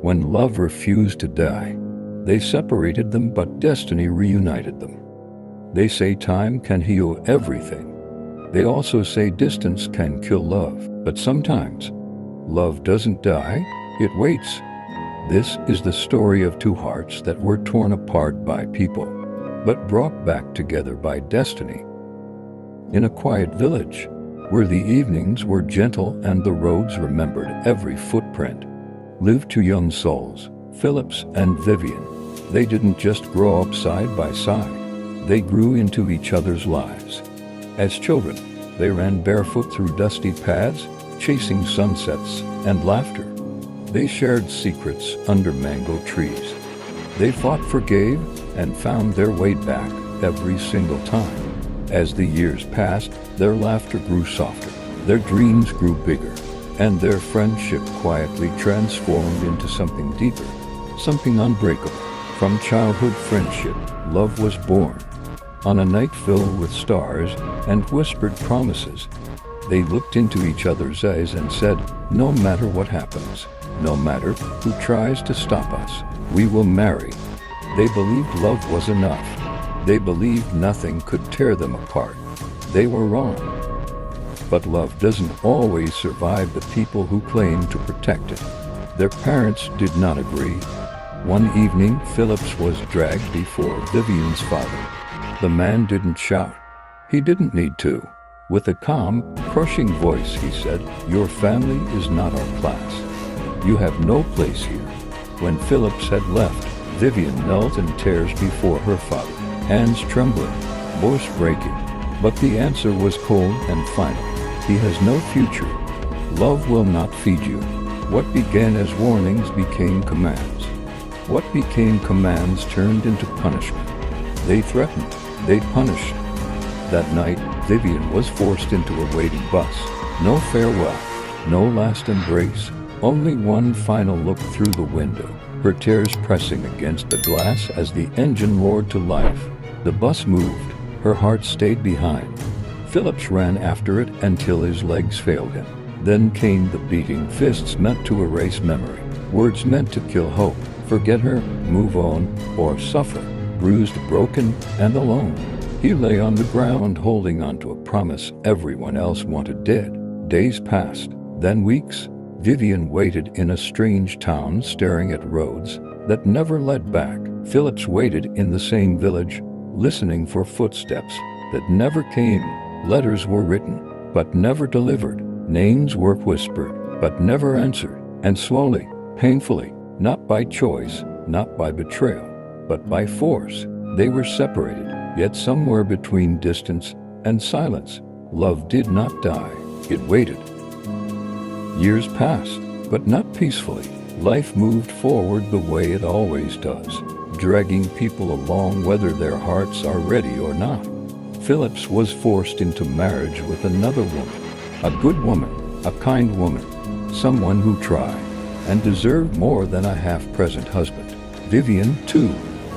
When love refused to die, they separated them, but destiny reunited them. They say time can heal everything. They also say distance can kill love, but sometimes love doesn't die, it waits. This is the story of two hearts that were torn apart by people, but brought back together by destiny. In a quiet village, where the evenings were gentle and the roads remembered every footprint, lived two young souls, Phillips and Vivian. They didn't just grow up side by side, they grew into each other's lives. As children, they ran barefoot through dusty paths, chasing sunsets and laughter. They shared secrets under mango trees. They fought, forgave, and found their way back every single time. As the years passed, their laughter grew softer, their dreams grew bigger, and their friendship quietly transformed into something deeper, something unbreakable. From childhood friendship, love was born. On a night filled with stars and whispered promises, they looked into each other's eyes and said, "No matter what happens, no matter who tries to stop us, we will marry." They believed love was enough. They believed nothing could tear them apart. They were wrong. But love doesn't always survive the people who claim to protect it. Their parents did not agree. One evening, Phillips was dragged before Vivian's father. The man didn't shout. He didn't need to. With a calm, crushing voice, he said, "Your family is not our class. You have no place here." When Phillips had left, Vivian knelt in tears before her father, hands trembling, voice breaking. But the answer was cold and final. "He has no future. Love will not feed you." What began as warnings became commands. What became commands turned into punishment. They threatened. They punished. That night, Vivian was forced into a waiting bus. No farewell, no last embrace, only one final look through the window, her tears pressing against the glass as the engine roared to life. The bus moved. Her heart stayed behind. Phillips ran after it until his legs failed him. Then came the beating fists meant to erase memory, words meant to kill hope. Forget her, move on, or suffer. Bruised, broken, and alone, he lay on the ground holding on to a promise everyone else wanted dead. Days passed, then weeks. Vivian waited in a strange town, staring at roads that never led back. Phillips waited in the same village, listening for footsteps that never came. Letters were written, but never delivered. Names were whispered, but never answered. And slowly, painfully, not by choice, not by betrayal, but by force, they were separated. Yet somewhere between distance and silence, love did not die. It waited. Years passed, but not peacefully. Life moved forward the way it always does, dragging people along whether their hearts are ready or not. Phillips was forced into marriage with another woman, a good woman, a kind woman, someone who tried and deserved more than a half-present husband. Vivian, too,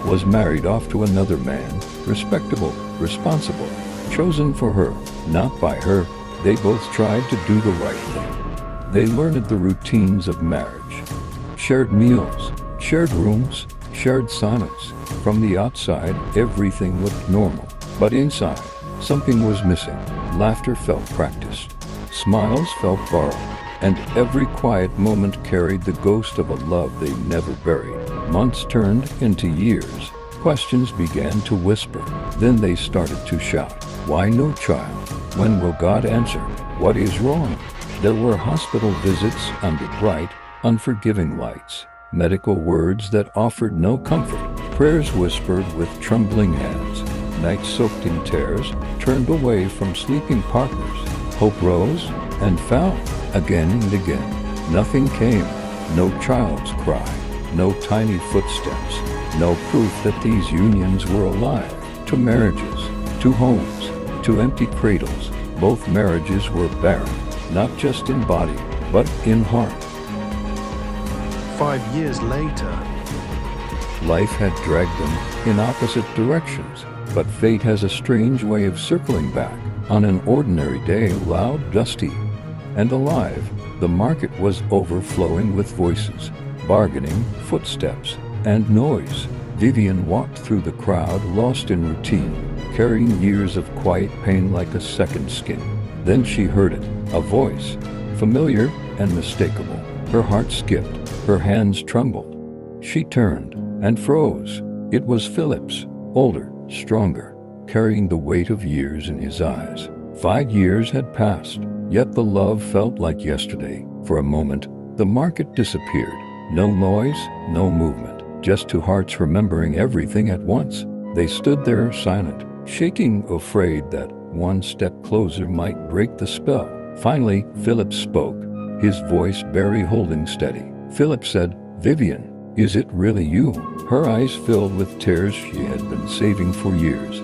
was married off to another man, respectable, responsible, chosen for her, not by her. They both tried to do the right thing. They learned the routines of marriage. Shared meals, shared rooms, shared silence. From the outside, everything looked normal. But inside, something was missing. Laughter felt practiced. Smiles felt borrowed. And every quiet moment carried the ghost of a love they never buried. Months turned into years. Questions began to whisper. Then they started to shout. Why no child? When will God answer? What is wrong? There were hospital visits under bright, unforgiving lights. Medical words that offered no comfort. Prayers whispered with trembling hands. Nights soaked in tears, turned away from sleeping partners. Hope rose and fell again and again. Nothing came. No child's cry. No tiny footsteps. No proof that these unions were alive. To marriages, to homes, to empty cradles. Both marriages were barren, not just in body, but in heart. 5 years later, life had dragged them in opposite directions, but fate has a strange way of circling back. On an ordinary day, loud, dusty, and alive, the market was overflowing with voices. bargaining, footsteps, and noise. Vivian walked through the crowd, lost in routine, carrying years of quiet pain like a second skin. Then she heard it, a voice, familiar and mistakable. Her heart skipped, her hands trembled. She turned and froze. It was Philip's, older, stronger, carrying the weight of years in his eyes. 5 years had passed, yet the love felt like yesterday. For a moment, the market disappeared. No noise, no movement. Just two hearts remembering everything at once. They stood there silent, shaking, afraid that one step closer might break the spell. Finally, Philip spoke, his voice barely holding steady. Philip said, "Vivian, is it really you?" Her eyes filled with tears she had been saving for years.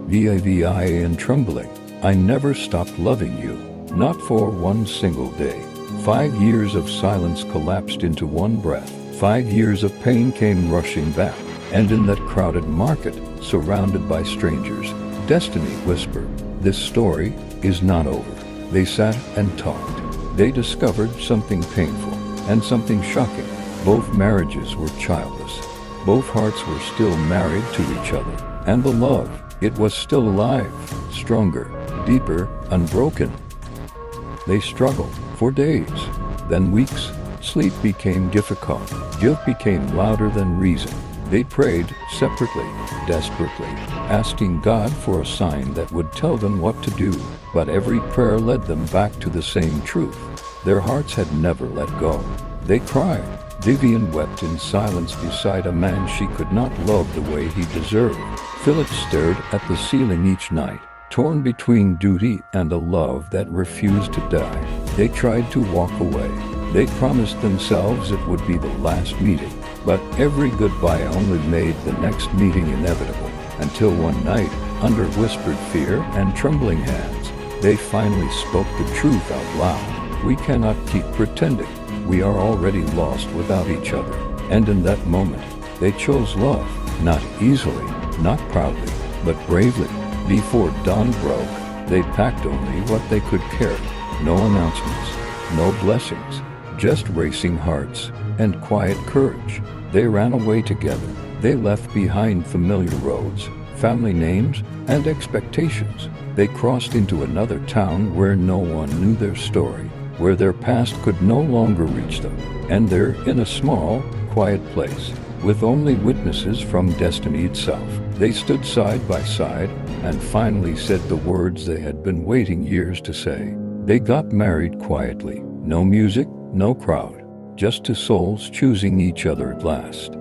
"Vivian," trembling, "I never stopped loving you, not for one single day." 5 years of silence collapsed into one breath. 5 years of pain came rushing back, and in that crowded market, surrounded by strangers, destiny whispered, "This story is not over." They sat and talked. They discovered something painful and something shocking. Both marriages were childless. Both hearts were still married to each other. And the love, it was still alive, stronger, deeper, unbroken. They struggled for days, then weeks. Sleep became difficult. Guilt became louder than reason. They prayed separately, desperately, asking God for a sign that would tell them what to do. But every prayer led them back to the same truth. Their hearts had never let go. They cried. Vivian wept in silence beside a man she could not love the way he deserved. Philip stared at the ceiling each night, torn between duty and a love that refused to die. They tried to walk away. They promised themselves it would be the last meeting, but every goodbye only made the next meeting inevitable, until one night, under whispered fear and trembling hands, they finally spoke the truth out loud. "We cannot keep pretending. We are already lost without each other." And in that moment, they chose love, not easily, not proudly, but bravely. Before dawn broke, they packed only what they could carry. No announcements, no blessings, just racing hearts and quiet courage. They ran away together. They left behind familiar roads, family names, and expectations. They crossed into another town where no one knew their story, where their past could no longer reach them. And there, in a small, quiet place, with only witnesses from destiny itself, they stood side by side and finally said the words they had been waiting years to say. They got married quietly. No music, no crowd, just two souls choosing each other at last.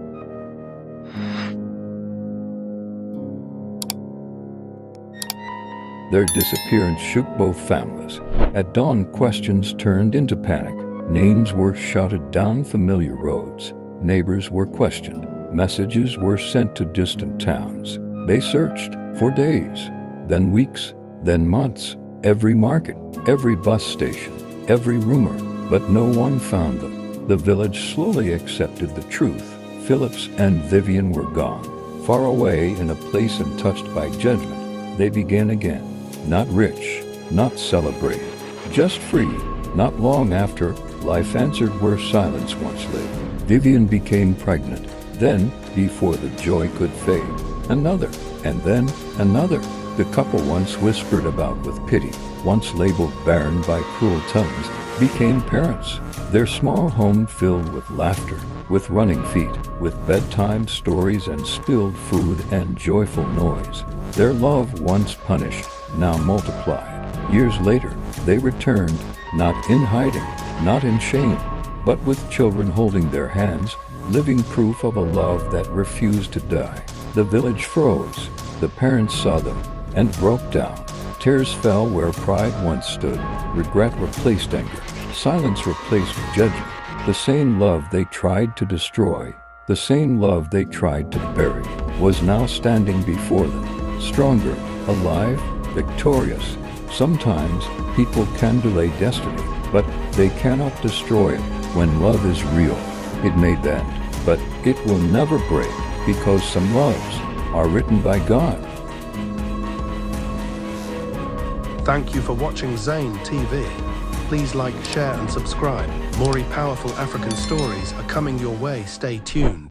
Their disappearance shook both families. At dawn, questions turned into panic. Names were shouted down familiar roads. Neighbors were questioned. Messages were sent to distant towns. They searched for days, then weeks, then months. Every market, every bus station, every rumor, but no one found them. The village slowly accepted the truth. Phillips and Vivian were gone, far away in a place untouched by judgment. They began again, not rich, not celebrated, just free. Not long after, life answered where silence once lived. Vivian became pregnant. Then, before the joy could fade, another, and then another. The couple once whispered about with pity, once labeled barren by cruel tongues, became parents. Their small home filled with laughter, with running feet, with bedtime stories and spilled food and joyful noise. Their love, once punished, now multiplied. Years later, they returned, not in hiding, not in shame, but with children holding their hands, living proof of a love that refused to die. The village froze. The parents saw them and broke down. Tears fell where pride once stood. Regret replaced anger. Silence replaced judgment. The same love they tried to destroy, the same love they tried to bury, was now standing before them, stronger, alive, victorious. Sometimes people can delay destiny, but they cannot destroy it. When love is real, it may bend, but it will never break, because some loves are written by God. Thank you for watching Zane TV. Please like, share and subscribe. More powerful African stories are coming your way. Stay tuned.